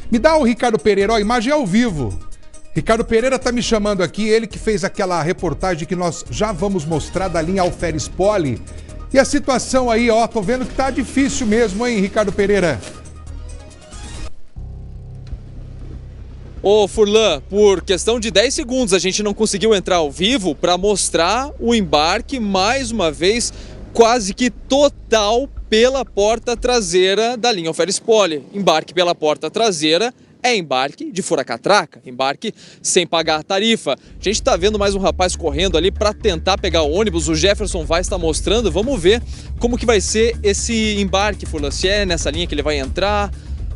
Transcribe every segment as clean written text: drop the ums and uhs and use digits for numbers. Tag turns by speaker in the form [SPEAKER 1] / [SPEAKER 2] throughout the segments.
[SPEAKER 1] Me dá o Ricardo Pereira, ó, a imagem é ao vivo. Ricardo Pereira tá me chamando aqui, ele que fez aquela reportagem que nós já vamos mostrar da linha Alferes Poli. E a situação aí, ó, tô vendo que tá difícil mesmo, hein, Ricardo Pereira?
[SPEAKER 2] Ô Furlan, por questão de 10 segundos a gente não conseguiu entrar ao vivo para mostrar o embarque, mais uma vez, quase que total pela porta traseira da linha Alferes Poli. Embarque pela porta traseira é embarque de fura-catraca, embarque sem pagar tarifa. A gente está vendo mais um rapaz correndo ali para tentar pegar o ônibus, o Jefferson vai estar mostrando, vamos ver como que vai ser esse embarque, Furlan, se é nessa linha que ele vai entrar,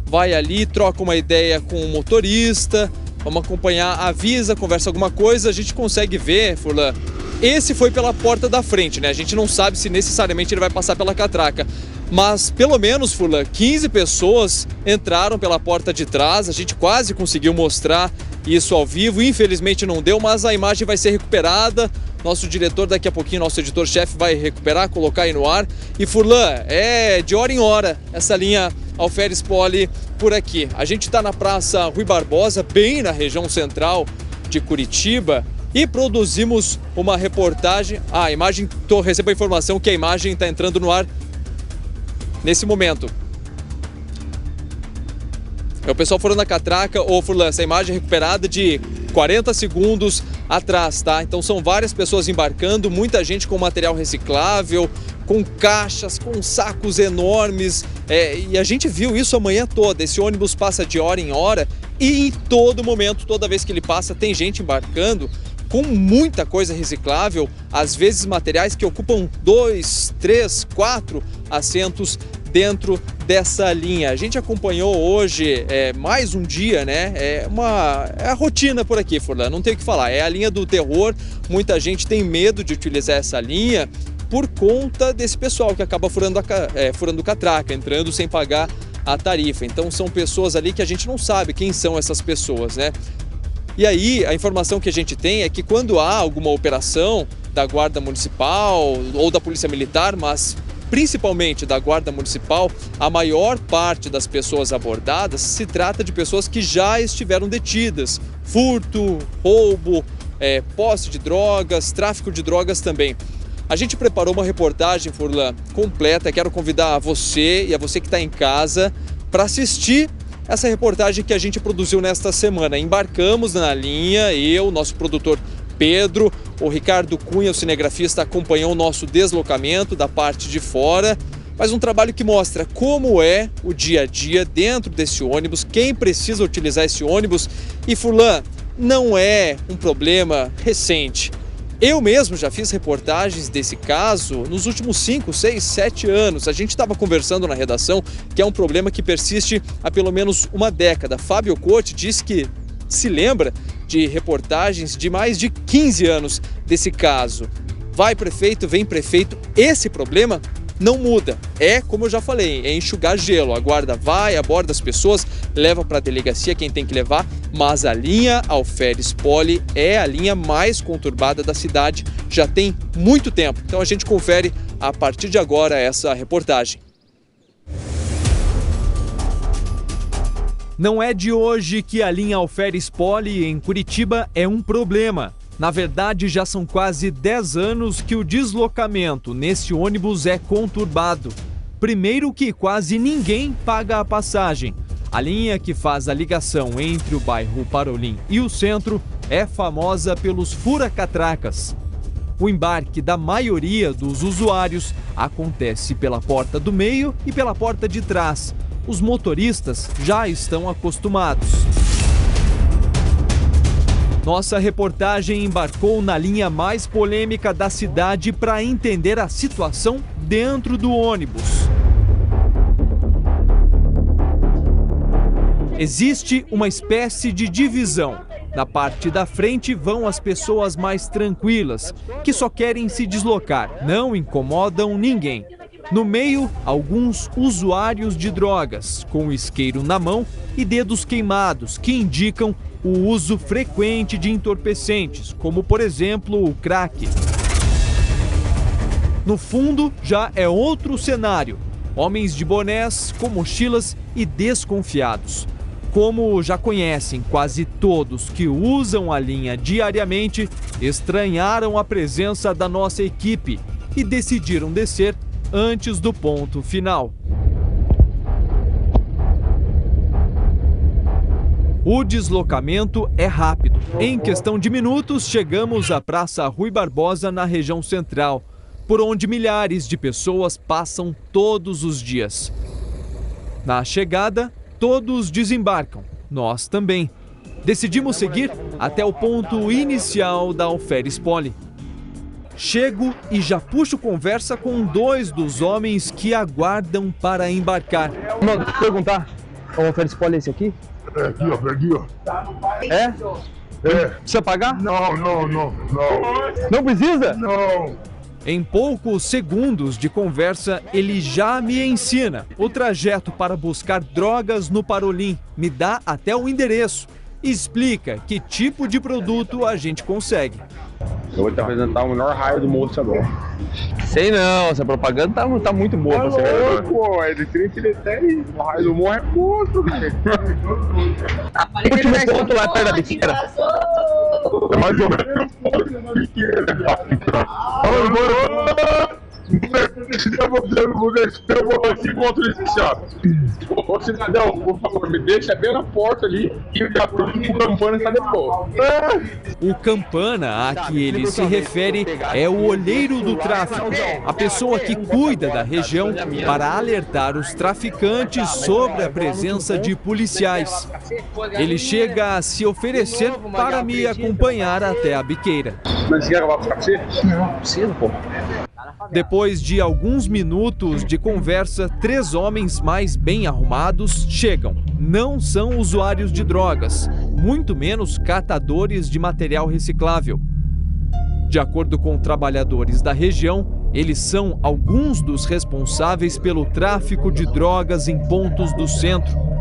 [SPEAKER 2] vai ali, troca uma ideia com o motorista, vamos acompanhar, avisa, conversa alguma coisa, a gente consegue ver, Furlan. Esse foi pela porta da frente, né? A gente não sabe se necessariamente ele vai passar pela catraca. Mas pelo menos, Furlan, 15 pessoas entraram pela porta de trás. A gente quase conseguiu mostrar isso ao vivo. Infelizmente não deu, mas a imagem vai ser recuperada. Nosso diretor daqui a pouquinho, nosso editor-chefe vai recuperar, colocar aí no ar. E Furlan, é de hora em hora essa linha Alferes Poli por aqui. A gente está na Praça Rui Barbosa, bem na região central de Curitiba. E produzimos uma reportagem. A imagem, recebo a informação que a imagem está entrando no ar nesse momento. O pessoal foram na catraca, ô Furlan, essa imagem é recuperada de 40 segundos atrás, tá? Então são várias pessoas embarcando, muita gente com material reciclável, com caixas, com sacos enormes. E a gente viu isso a manhã toda. Esse ônibus passa de hora em hora e em todo momento, toda vez que ele passa, tem gente embarcando com muita coisa reciclável, às vezes materiais que ocupam 2, 3, 4 assentos dentro dessa linha. A gente acompanhou hoje mais um dia, né? É a rotina por aqui, Furlan, não tem o que falar. É a linha do terror, muita gente tem medo de utilizar essa linha por conta desse pessoal que acaba furando catraca, entrando sem pagar a tarifa. Então são pessoas ali que a gente não sabe quem são essas pessoas, né? E aí, a informação que a gente tem é que quando há alguma operação da Guarda Municipal ou da Polícia Militar, mas principalmente da Guarda Municipal, a maior parte das pessoas abordadas se trata de pessoas que já estiveram detidas. Furto, roubo, posse de drogas, tráfico de drogas também. A gente preparou uma reportagem, Furlan, completa. Quero convidar você e a você que está em casa para assistir essa reportagem que a gente produziu nesta semana. Embarcamos na linha, eu, nosso produtor Pedro, o Ricardo Cunha, o cinegrafista, acompanhou o nosso deslocamento da parte de fora. Mas um trabalho que mostra como é o dia a dia dentro desse ônibus, quem precisa utilizar esse ônibus. E Furlan, não é um problema recente. Eu mesmo já fiz reportagens desse caso nos últimos 5, 6, 7 anos. A gente estava conversando na redação que é um problema que persiste há pelo menos uma década. Fábio Cote disse que se lembra de reportagens de mais de 15 anos desse caso. Vai prefeito, vem prefeito, esse problema não muda. É, como eu já falei, é enxugar gelo. A guarda vai, aborda as pessoas, leva para a delegacia quem tem que levar, mas a linha Alferes Poli é a linha mais conturbada da cidade, já tem muito tempo. Então a gente confere a partir de agora essa reportagem.
[SPEAKER 3] Não é de hoje que a linha Alferes Poli em Curitiba é um problema. Na verdade, já são quase 10 anos que o deslocamento nesse ônibus é conturbado. Primeiro que quase ninguém paga a passagem. A linha que faz a ligação entre o bairro Parolim e o centro é famosa pelos fura-catracas. O embarque da maioria dos usuários acontece pela porta do meio e pela porta de trás. Os motoristas já estão acostumados. Nossa reportagem embarcou na linha mais polêmica da cidade para entender a situação dentro do ônibus. Existe uma espécie de divisão. Na parte da frente vão as pessoas mais tranquilas, que só querem se deslocar, não incomodam ninguém. No meio, alguns usuários de drogas, com o isqueiro na mão e dedos queimados, que indicam o uso frequente de entorpecentes, como por exemplo o crack. No fundo, já é outro cenário. Homens de bonés, com mochilas e desconfiados. Como já conhecem quase todos que usam a linha diariamente, estranharam a presença da nossa equipe e decidiram descer antes do ponto final. O deslocamento é rápido. Em questão de minutos, chegamos à Praça Rui Barbosa, na região central, por onde milhares de pessoas passam todos os dias. Na chegada, todos desembarcam, nós também. Decidimos seguir até o ponto inicial da Alferes Poli. Chego e já puxo conversa com 2 dos homens que aguardam para embarcar.
[SPEAKER 4] Mano, deixa eu perguntar, o Alferes Poli é esse aqui?
[SPEAKER 5] É aqui, ó, aqui, ó.
[SPEAKER 4] É?
[SPEAKER 5] É.
[SPEAKER 4] Precisa pagar?
[SPEAKER 5] Não.
[SPEAKER 4] Não precisa?
[SPEAKER 5] Não.
[SPEAKER 3] Em poucos segundos de conversa, ele já me ensina o trajeto para buscar drogas no Parolim, me dá até o endereço e explica que tipo de produto a gente consegue.
[SPEAKER 6] Eu vou te apresentar o menor raio do moço agora.
[SPEAKER 4] Sei não, essa propaganda tá muito boa pra você ver.
[SPEAKER 6] Pô, ele tem o raio do morro é outro, velho.
[SPEAKER 4] O último ponto lá perto da biqueira.
[SPEAKER 6] É mais ou menos. Eu vou se encontro nesse chato. Ô cidadão, por favor, me deixa bem na porta ali e o Campana está depois.
[SPEAKER 3] O Campana a que ele se refere é o olheiro do tráfico, a pessoa que cuida da região para alertar os traficantes sobre a presença de policiais. Ele chega a se oferecer para me acompanhar até a biqueira.
[SPEAKER 6] Mas você quer acabar com você?
[SPEAKER 4] Não, precisa, pô.
[SPEAKER 3] Depois de alguns minutos de conversa, 3 homens mais bem arrumados chegam. Não são usuários de drogas, muito menos catadores de material reciclável. De acordo com trabalhadores da região, eles são alguns dos responsáveis pelo tráfico de drogas em pontos do centro.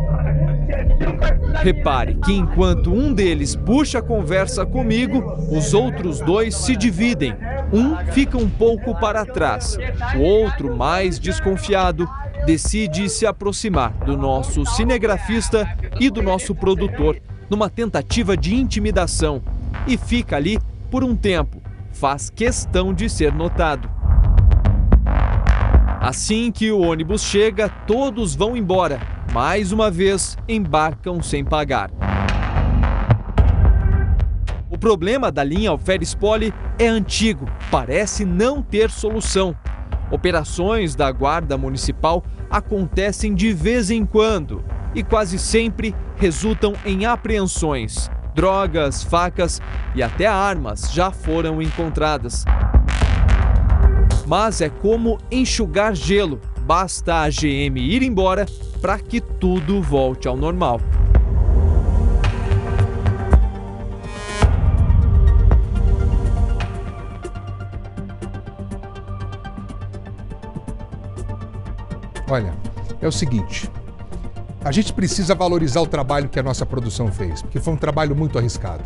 [SPEAKER 3] Repare que enquanto um deles puxa a conversa comigo, os outros 2 se dividem. Um fica um pouco para trás, o outro, mais desconfiado, decide se aproximar do nosso cinegrafista e do nosso produtor, numa tentativa de intimidação, e fica ali por um tempo, faz questão de ser notado. Assim que o ônibus chega, todos vão embora. Mais uma vez, embarcam sem pagar. O problema da linha Alferes Poli é antigo, parece não ter solução. Operações da Guarda Municipal acontecem de vez em quando e quase sempre resultam em apreensões. Drogas, facas e até armas já foram encontradas. Mas é como enxugar gelo, basta a GM ir embora para que tudo volte ao normal.
[SPEAKER 1] Olha, é o seguinte, a gente precisa valorizar o trabalho que a nossa produção fez, porque foi um trabalho muito arriscado.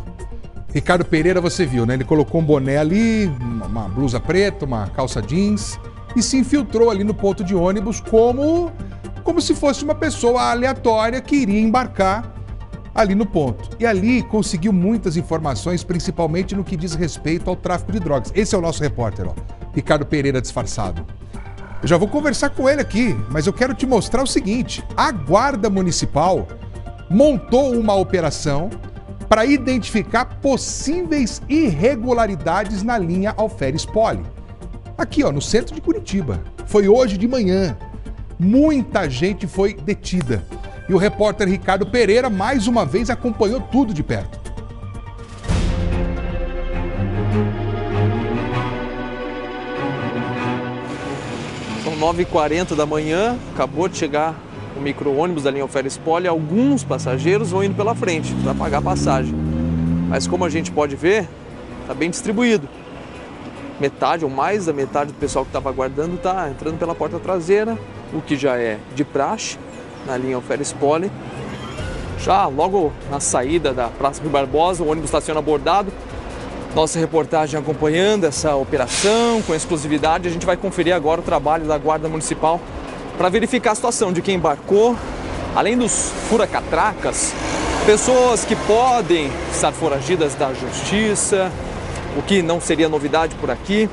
[SPEAKER 1] Ricardo Pereira, você viu, né? Ele colocou um boné ali, uma blusa preta, uma calça jeans e se infiltrou ali no ponto de ônibus como se fosse uma pessoa aleatória que iria embarcar ali no ponto. E ali conseguiu muitas informações, principalmente no que diz respeito ao tráfico de drogas. Esse é o nosso repórter, ó, Ricardo Pereira disfarçado. Eu já vou conversar com ele aqui, mas eu quero te mostrar o seguinte. A Guarda Municipal montou uma operação para identificar possíveis irregularidades na linha Alferes Poli. Aqui, ó, no centro de Curitiba. Foi hoje de manhã. Muita gente foi detida. E o repórter Ricardo Pereira, mais uma vez, acompanhou tudo de perto.
[SPEAKER 2] São 9h40 da manhã, acabou de chegar o micro-ônibus da linha Alferes Poli. Alguns passageiros vão indo pela frente para pagar a passagem. Mas como a gente pode ver, está bem distribuído. Metade ou mais da metade do pessoal que estava aguardando está entrando pela porta traseira, o que já é de praxe na linha Alferes Poli. Já logo na saída da Praça Rui Barbosa, o ônibus está sendo abordado. Nossa reportagem acompanhando essa operação com exclusividade. A gente vai conferir agora o trabalho da Guarda Municipal para verificar a situação de quem embarcou Além dos fura-catracas, pessoas que podem estar foragidas da justiça, o que não seria novidade por aqui.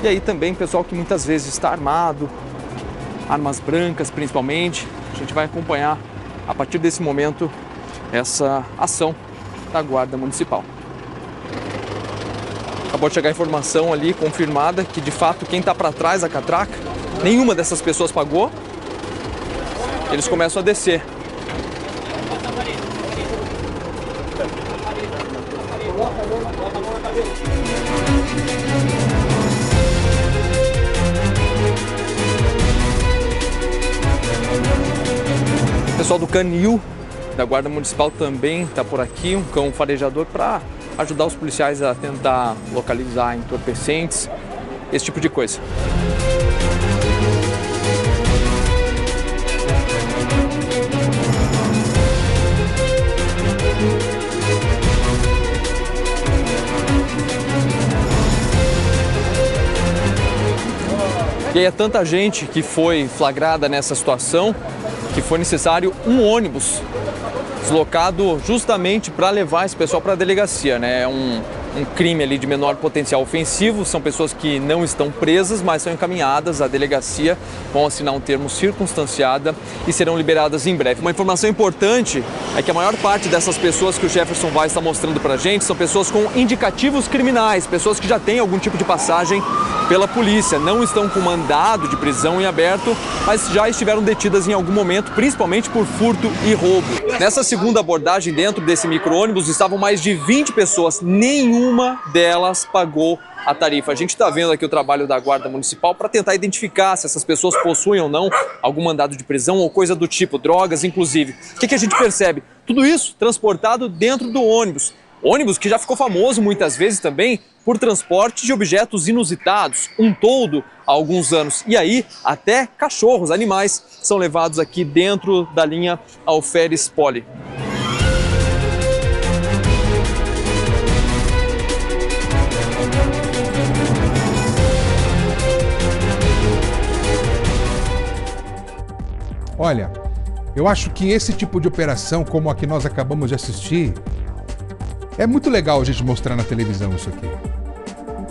[SPEAKER 2] E aí também pessoal que muitas vezes está armado, armas brancas principalmente. A gente vai acompanhar a partir desse momento essa ação da Guarda Municipal. Acabou de chegar a informação ali confirmada que de fato quem está para trás da catraca, nenhuma dessas pessoas pagou. Eles começam a descer. O pessoal do canil da Guarda Municipal também está por aqui, um cão farejador para ajudar os policiais a tentar localizar entorpecentes, esse tipo de coisa. E aí é tanta gente que foi flagrada nessa situação que foi necessário um ônibus deslocado justamente para levar esse pessoal para a delegacia, né? É um crime ali de menor potencial ofensivo, são pessoas que não estão presas, mas são encaminhadas à delegacia, vão assinar um termo circunstanciado e serão liberadas em breve. Uma informação importante é que a maior parte dessas pessoas que o Jefferson Vaz está mostrando para a gente são pessoas com indicativos criminais, pessoas que já têm algum tipo de passagem pela polícia, não estão com mandado de prisão em aberto, mas já estiveram detidas em algum momento, principalmente por furto e roubo. Nessa segunda abordagem dentro desse micro-ônibus estavam mais de 20 pessoas, nenhuma delas pagou a tarifa. A gente está vendo aqui o trabalho da Guarda Municipal para tentar identificar se essas pessoas possuem ou não algum mandado de prisão ou coisa do tipo, drogas inclusive. O que a gente percebe? Tudo isso transportado dentro do ônibus. Ônibus que já ficou famoso muitas vezes também por transporte de objetos inusitados, um toldo há alguns anos. E aí até cachorros, animais, são levados aqui dentro da linha Alferes Poli.
[SPEAKER 1] Olha, eu acho que esse tipo de operação, como a que nós acabamos de assistir, é muito legal a gente mostrar na televisão isso aqui.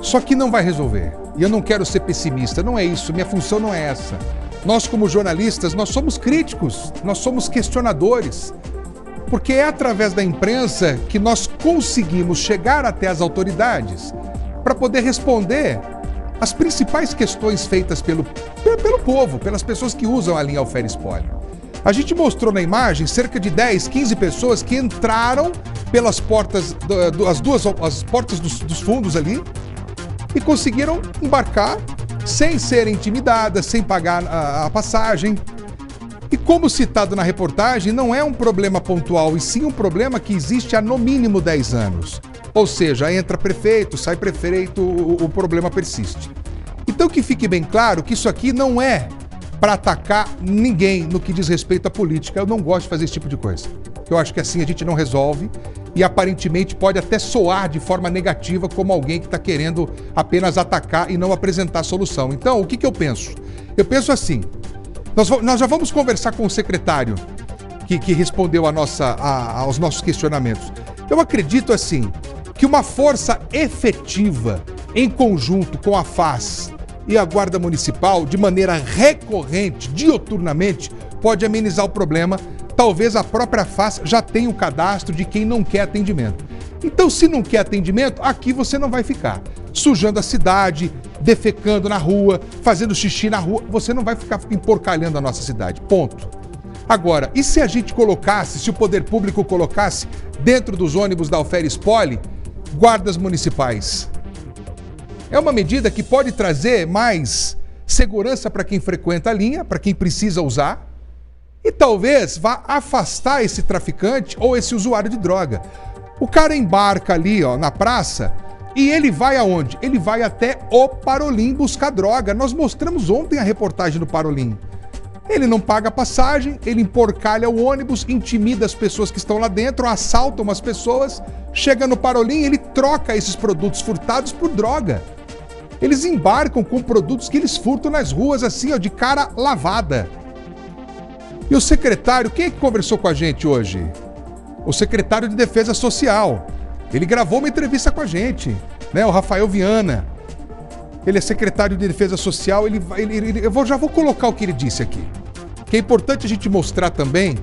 [SPEAKER 1] Só que não vai resolver. E eu não quero ser pessimista, não é isso, minha função não é essa. Nós, como jornalistas, nós somos críticos, nós somos questionadores. Porque é através da imprensa que nós conseguimos chegar até as autoridades para poder responder as principais questões feitas pelo povo, pelas pessoas que usam a linha Alferes Poli. A gente mostrou na imagem cerca de 10, 15 pessoas que entraram pelas portas, as portas dos fundos ali e conseguiram embarcar sem serem intimidadas, sem pagar a passagem. E como citado na reportagem, não é um problema pontual, e sim um problema que existe há no mínimo 10 anos. Ou seja, entra prefeito, sai prefeito, o problema persiste. Então que fique bem claro que isso aqui não é para atacar ninguém no que diz respeito à política. Eu não gosto de fazer esse tipo de coisa. Eu acho que assim a gente não resolve e aparentemente pode até soar de forma negativa como alguém que está querendo apenas atacar e não apresentar solução. Então, o que eu penso? Eu penso assim, nós já vamos conversar com o secretário que respondeu aos nossos questionamentos. Eu acredito assim, que uma força efetiva em conjunto com a FAS e a Guarda Municipal, de maneira recorrente, dioturnamente, pode amenizar o problema. Talvez a própria FAS já tenha o cadastro de quem não quer atendimento. Então, se não quer atendimento, aqui você não vai ficar sujando a cidade, defecando na rua, fazendo xixi na rua. Você não vai ficar emporcalhando a nossa cidade. Ponto. Agora, e se a gente colocasse, se o poder público colocasse dentro dos ônibus da Alferes Poli, guardas municipais? É uma medida que pode trazer mais segurança para quem frequenta a linha, para quem precisa usar, e talvez vá afastar esse traficante ou esse usuário de droga. O cara embarca ali, na praça, e ele vai aonde? Ele vai até o Parolim buscar droga. Nós mostramos ontem a reportagem do Parolim. Ele não paga passagem, ele emporcalha o ônibus, intimida as pessoas que estão lá dentro, assalta umas pessoas, chega no Parolim, ele troca esses produtos furtados por droga. Eles embarcam com produtos que eles furtam nas ruas assim, de cara lavada. E o secretário, quem é que conversou com a gente hoje? O secretário de Defesa Social. Ele gravou uma entrevista com a gente, né? O Rafael Viana. Ele é secretário de Defesa Social. Já vou colocar o que ele disse aqui. Que é importante a gente mostrar também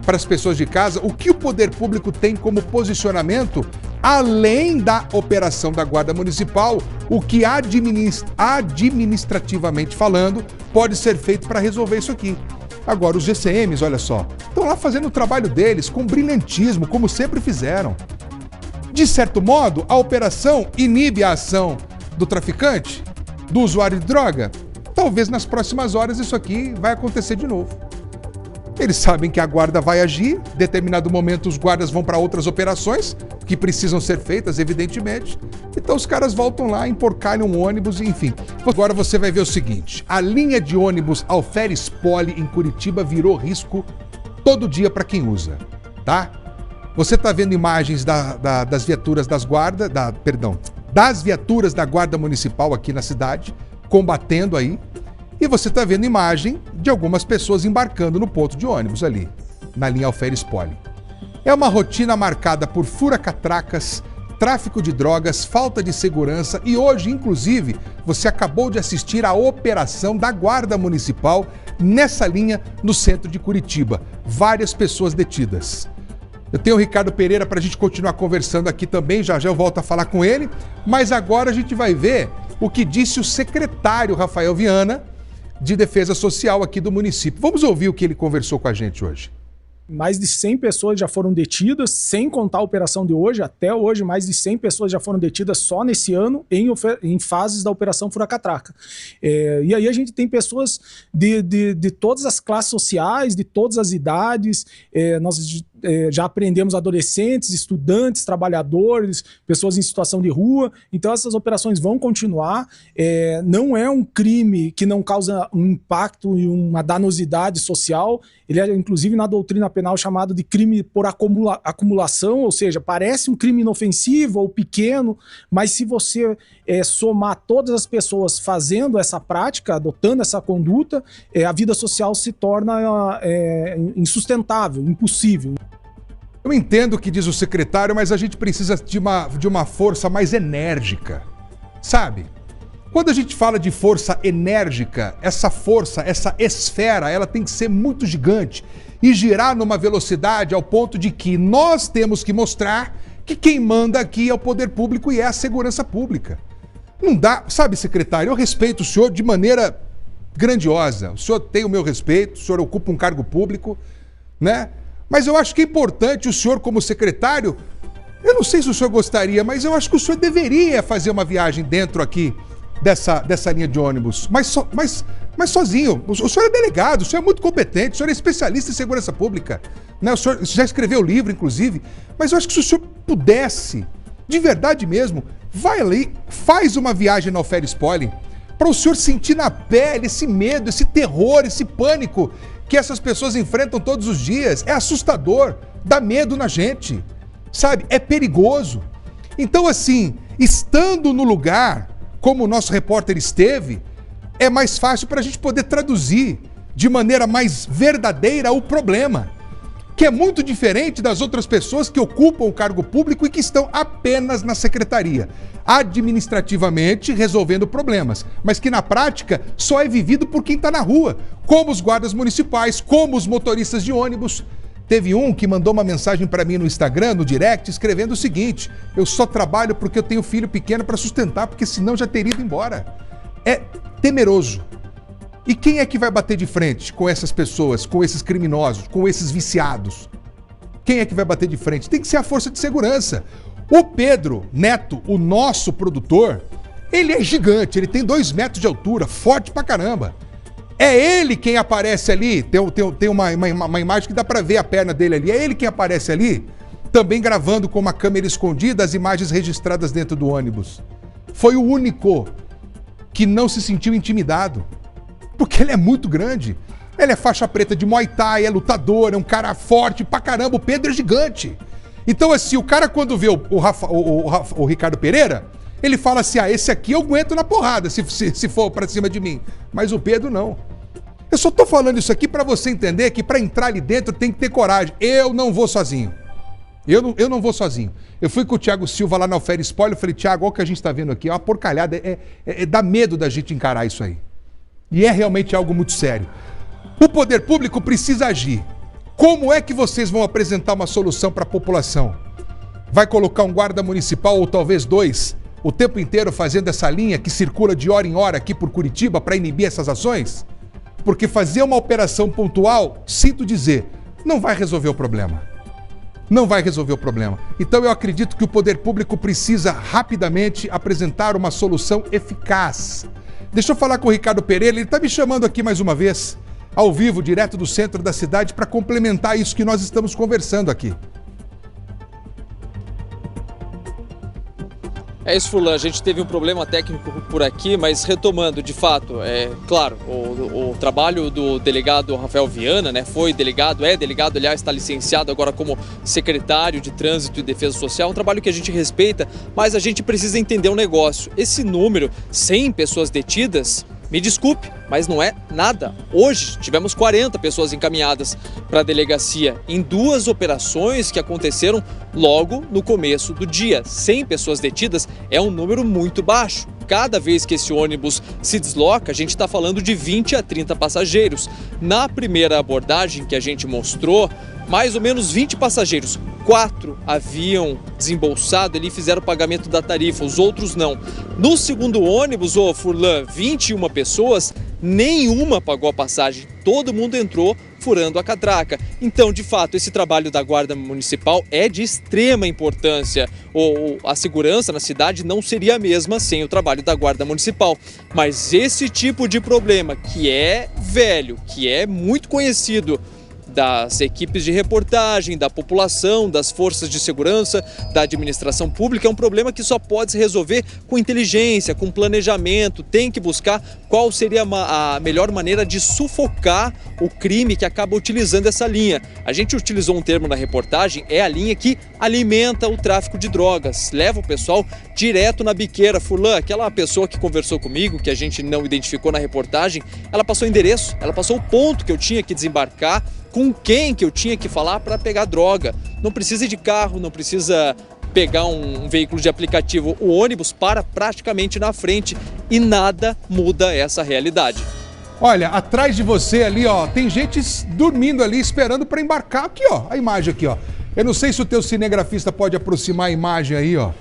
[SPEAKER 1] para as pessoas de casa o que o poder público tem como posicionamento, além da operação da Guarda Municipal, o que administrativamente falando pode ser feito para resolver isso aqui. Agora, os GCMs, olha só, estão lá fazendo o trabalho deles com brilhantismo, como sempre fizeram. De certo modo, a operação inibe a ação do traficante, do usuário de droga. Talvez nas próximas horas isso aqui vai acontecer de novo. Eles sabem que a guarda vai agir, em determinado momento os guardas vão para outras operações, que precisam ser feitas, evidentemente. Então os caras voltam lá, emporcalham um ônibus, enfim. Agora você vai ver o seguinte, a linha de ônibus Alferes Poli em Curitiba virou risco todo dia para quem usa, tá? Você tá vendo imagens das viaturas das viaturas da Guarda Municipal aqui na cidade, combatendo aí. E você está vendo imagem de algumas pessoas embarcando no ponto de ônibus ali, na linha Alferes Poli. É uma rotina marcada por fura-catracas, tráfico de drogas, falta de segurança e hoje, inclusive, você acabou de assistir à operação da Guarda Municipal nessa linha no centro de Curitiba. Várias pessoas detidas. Eu tenho o Ricardo Pereira para a gente continuar conversando aqui também, já eu volto a falar com ele, mas agora a gente vai ver o que disse o secretário Rafael Viana, de Defesa Social aqui do município. Vamos ouvir o que ele conversou com a gente hoje.
[SPEAKER 7] Mais de 100 pessoas já foram detidas, sem contar a operação de hoje. Até hoje, mais de 100 pessoas já foram detidas só nesse ano em fases da Operação Fura-Catraca. E aí a gente tem pessoas de todas as classes sociais, de todas as idades. Nós já aprendemos adolescentes, estudantes, trabalhadores, pessoas em situação de rua. Então essas operações vão continuar. Não é um crime que não causa um impacto e uma danosidade social. Ele é, inclusive, na doutrina penal chamado de crime por acumulação, ou seja, parece um crime inofensivo ou pequeno, mas se você somar todas as pessoas fazendo essa prática, adotando essa conduta, a vida social se torna insustentável, impossível.
[SPEAKER 1] Eu entendo o que diz o secretário, mas a gente precisa de uma força mais enérgica, sabe? Quando a gente fala de força enérgica, essa força, essa esfera, ela tem que ser muito gigante e girar numa velocidade ao ponto de que nós temos que mostrar que quem manda aqui é o poder público e é a segurança pública. Não dá, sabe, secretário, eu respeito o senhor de maneira grandiosa. O senhor tem o meu respeito, o senhor ocupa um cargo público, né? Mas eu acho que é importante o senhor, como secretário, eu não sei se o senhor gostaria, mas eu acho que o senhor deveria fazer uma viagem dentro aqui dessa linha de ônibus, mas sozinho. O senhor é delegado, o senhor é muito competente, o senhor é especialista em segurança pública, né? O senhor já escreveu livro, inclusive, mas eu acho que se o senhor pudesse, de verdade mesmo, vai ali, faz uma viagem na Alferes Poli, para o senhor sentir na pele esse medo, esse terror, esse pânico que essas pessoas enfrentam todos os dias. É assustador, dá medo na gente, sabe? É perigoso. Então, assim, estando no lugar como o nosso repórter esteve, é mais fácil para a gente poder traduzir de maneira mais verdadeira o problema, que é muito diferente das outras pessoas que ocupam o cargo público e que estão apenas na secretaria, administrativamente resolvendo problemas, mas que na prática só é vivido por quem está na rua, como os guardas municipais, como os motoristas de ônibus. Teve um que mandou uma mensagem para mim no Instagram, no direct, escrevendo o seguinte: eu só trabalho porque eu tenho filho pequeno para sustentar, porque senão já teria ido embora. É temeroso. E quem é que vai bater de frente com essas pessoas, com esses criminosos, com esses viciados? Quem é que vai bater de frente? Tem que ser a força de segurança. O Pedro Neto, o nosso produtor, ele é gigante, ele tem 2 metros de altura, forte pra caramba. É ele quem aparece ali, tem uma imagem que dá pra ver a perna dele ali, é ele quem aparece ali, também gravando com uma câmera escondida as imagens registradas dentro do ônibus. Foi o único que não se sentiu intimidado, porque ele é muito grande. Ele é faixa preta de Muay Thai, é lutador, é um cara forte pra caramba, o Pedro é gigante. Então assim, o cara quando vê o Ricardo Pereira, ele fala assim, esse aqui eu aguento na porrada se for pra cima de mim. Mas o Pedro não. Eu só tô falando isso aqui para você entender que para entrar ali dentro tem que ter coragem. Eu não vou sozinho. Eu não vou sozinho. Eu fui com o Thiago Silva lá na Alferes Spoiler, eu falei, Thiago, olha o que a gente está vendo aqui, é uma porcalhada, dá medo da gente encarar isso aí. E é realmente algo muito sério. O poder público precisa agir. Como é que vocês vão apresentar uma solução para a população? Vai colocar um guarda municipal ou talvez 2 o tempo inteiro fazendo essa linha que circula de hora em hora aqui por Curitiba para inibir essas ações? Porque fazer uma operação pontual, sinto dizer, não vai resolver o problema. Não vai resolver o problema. Então eu acredito que o poder público precisa rapidamente apresentar uma solução eficaz. Deixa eu falar com o Ricardo Pereira, ele está me chamando aqui mais uma vez, ao vivo, direto do centro da cidade, para complementar isso que nós estamos conversando aqui.
[SPEAKER 2] É isso, Furlan, a gente teve um problema técnico por aqui, mas retomando, de fato, claro, o trabalho do delegado Rafael Viana, né, foi delegado, aliás, está licenciado agora como secretário de Trânsito e Defesa Social, um trabalho que a gente respeita, mas a gente precisa entender um negócio. Esse número, 100 pessoas detidas, me desculpe, mas não é nada. Hoje tivemos 40 pessoas encaminhadas para a delegacia em 2 operações que aconteceram logo no começo do dia. 100 pessoas detidas é um número muito baixo. Cada vez que esse ônibus se desloca, a gente está falando de 20 a 30 passageiros. Na primeira abordagem que a gente mostrou, mais ou menos 20 passageiros. 4 haviam desembolsado e fizeram o pagamento da tarifa, os outros não. No segundo ônibus, Furlan, 21 pessoas, nenhuma pagou a passagem. Todo mundo entrou furando a catraca. Então, de fato, esse trabalho da Guarda Municipal é de extrema importância. A segurança na cidade não seria a mesma sem o trabalho da Guarda Municipal. Mas esse tipo de problema, que é velho, que é muito conhecido das equipes de reportagem, da população, das forças de segurança, da administração pública, é um problema que só pode se resolver com inteligência, com planejamento, tem que buscar qual seria a melhor maneira de sufocar o crime que acaba utilizando essa linha. A gente utilizou um termo na reportagem, é a linha que alimenta o tráfico de drogas, leva o pessoal direto na biqueira. Furlan, aquela pessoa que conversou comigo, que a gente não identificou na reportagem, ela passou o endereço, ela passou o ponto que eu tinha que desembarcar, com quem que eu tinha que falar para pegar droga. Não precisa ir de carro, não precisa pegar um veículo de aplicativo. O ônibus para praticamente na frente e nada muda essa realidade.
[SPEAKER 1] Olha, atrás de você ali, ó, tem gente dormindo ali, esperando para embarcar. Aqui, ó, a imagem aqui, ó. Eu não sei se o teu cinegrafista pode aproximar a imagem aí, ó.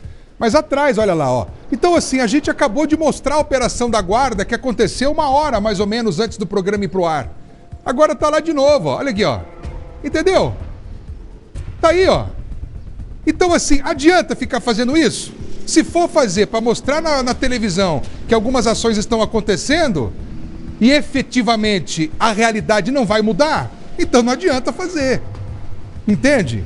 [SPEAKER 1] Mas atrás, olha lá, ó. Então, assim, a gente acabou de mostrar a operação da guarda que aconteceu 1 hora, mais ou menos, antes do programa ir pro ar. Agora tá lá de novo, ó. Olha aqui, ó. Entendeu? Tá aí, ó. Então, assim, adianta ficar fazendo isso? Se for fazer para mostrar na televisão que algumas ações estão acontecendo e efetivamente a realidade não vai mudar, então não adianta fazer. Entende?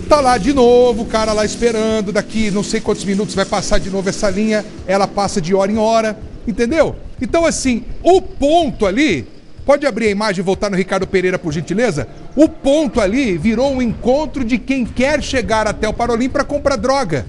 [SPEAKER 1] Tá lá de novo, o cara lá esperando, daqui não sei quantos minutos vai passar de novo essa linha, ela passa de hora em hora, entendeu? Então, assim, o ponto ali... Pode abrir a imagem e voltar no Ricardo Pereira, por gentileza? O ponto ali virou um encontro de quem quer chegar até o Parolim para comprar droga.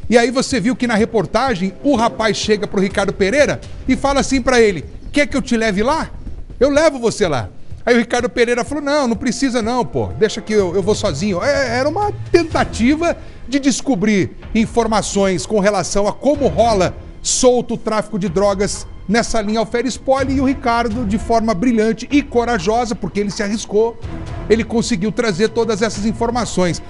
[SPEAKER 1] E aí você viu que na reportagem o rapaz chega pro Ricardo Pereira e fala assim para ele: quer que eu te leve lá? Eu levo você lá. Aí o Ricardo Pereira falou: não precisa não, pô, deixa que eu vou sozinho. Era uma tentativa de descobrir informações com relação a como rola solto o tráfico de drogas nessa linha Alferes Poli, e o Ricardo, de forma brilhante e corajosa, porque ele se arriscou, ele conseguiu trazer todas essas informações.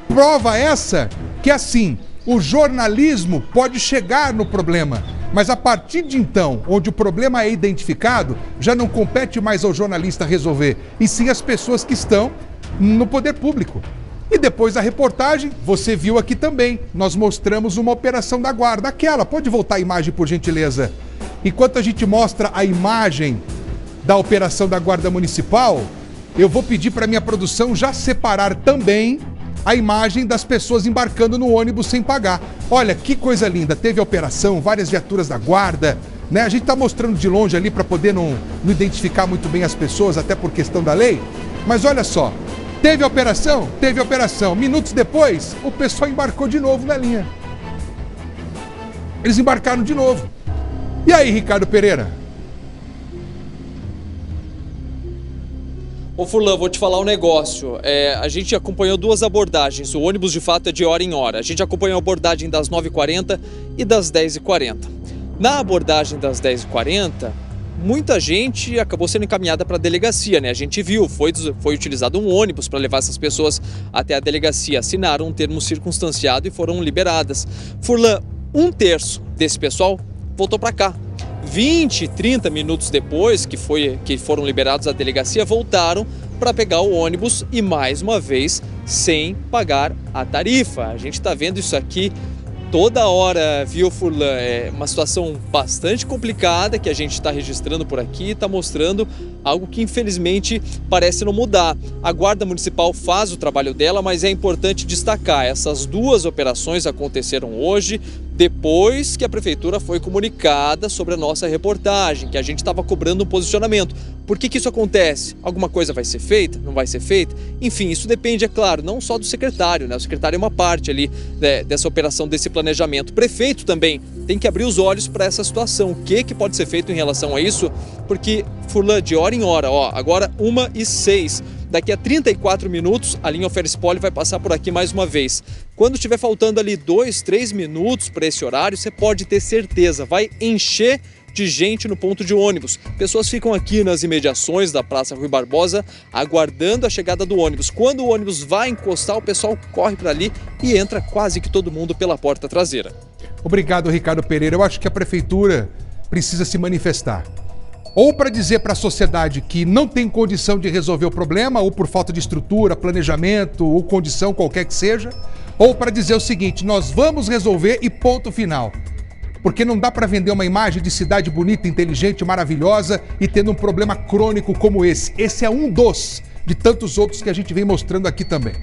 [SPEAKER 1] Prova essa que, assim, o jornalismo pode chegar no problema, mas a partir de então, onde o problema é identificado, já não compete mais ao jornalista resolver, e sim as pessoas que estão no poder público. E depois da reportagem, você viu aqui também, nós mostramos uma operação da guarda, aquela, pode voltar a imagem por gentileza. Enquanto a gente mostra a imagem da operação da Guarda Municipal, eu vou pedir para minha produção já separar também a imagem das pessoas embarcando no ônibus sem pagar. Olha, que coisa linda, teve a operação, várias viaturas da Guarda, né? A gente está mostrando de longe ali para poder não identificar muito bem as pessoas, até por questão da lei. Mas olha só, teve a operação? Teve a operação. Minutos depois, o pessoal embarcou de novo na linha. Eles embarcaram de novo. E aí, Ricardo Pereira?
[SPEAKER 2] Ô Furlan, vou te falar um negócio. A gente acompanhou duas abordagens. O ônibus de fato é de hora em hora. A gente acompanhou a abordagem das 9h40 e das 10h40. Na abordagem das 10h40, muita gente acabou sendo encaminhada para a delegacia, né? A gente viu, foi utilizado um ônibus para levar essas pessoas até a delegacia. Assinaram um termo circunstanciado e foram liberadas. Furlan, 1/3 desse pessoal voltou para cá. 20, 30 minutos depois que foram liberados à delegacia, voltaram para pegar o ônibus e mais uma vez sem pagar a tarifa. A gente está vendo isso aqui toda hora, viu, Furlan? É uma situação bastante complicada que a gente está registrando por aqui e está mostrando algo que infelizmente parece não mudar. A Guarda Municipal faz o trabalho dela, mas é importante destacar, essas duas operações aconteceram hoje, depois que a Prefeitura foi comunicada sobre a nossa reportagem, que a gente estava cobrando um posicionamento. Por que isso acontece? Alguma coisa vai ser feita? Não vai ser feita? Enfim, isso depende, é claro, não só do secretário, né? O secretário é uma parte ali dessa operação, desse planejamento. O prefeito também tem que abrir os olhos para essa situação. O que pode ser feito em relação a isso? Porque, Furlan, de hora em hora, ó, agora 1h06. Daqui a 34 minutos, a linha Alferes Poli vai passar por aqui mais uma vez. Quando estiver faltando ali 2, 3 minutos para esse horário, você pode ter certeza, vai encher de gente no ponto de ônibus. Pessoas ficam aqui nas imediações da Praça Rui Barbosa, aguardando a chegada do ônibus. Quando o ônibus vai encostar, o pessoal corre para ali e entra quase que todo mundo pela porta traseira.
[SPEAKER 1] Obrigado, Ricardo Pereira. Eu acho que a Prefeitura precisa se manifestar. Ou para dizer para a sociedade que não tem condição de resolver o problema, ou por falta de estrutura, planejamento, ou condição qualquer que seja, ou para dizer o seguinte, nós vamos resolver e ponto final. Porque não dá para vender uma imagem de cidade bonita, inteligente, maravilhosa e tendo um problema crônico como esse. Esse é um de tantos outros que a gente vem mostrando aqui também.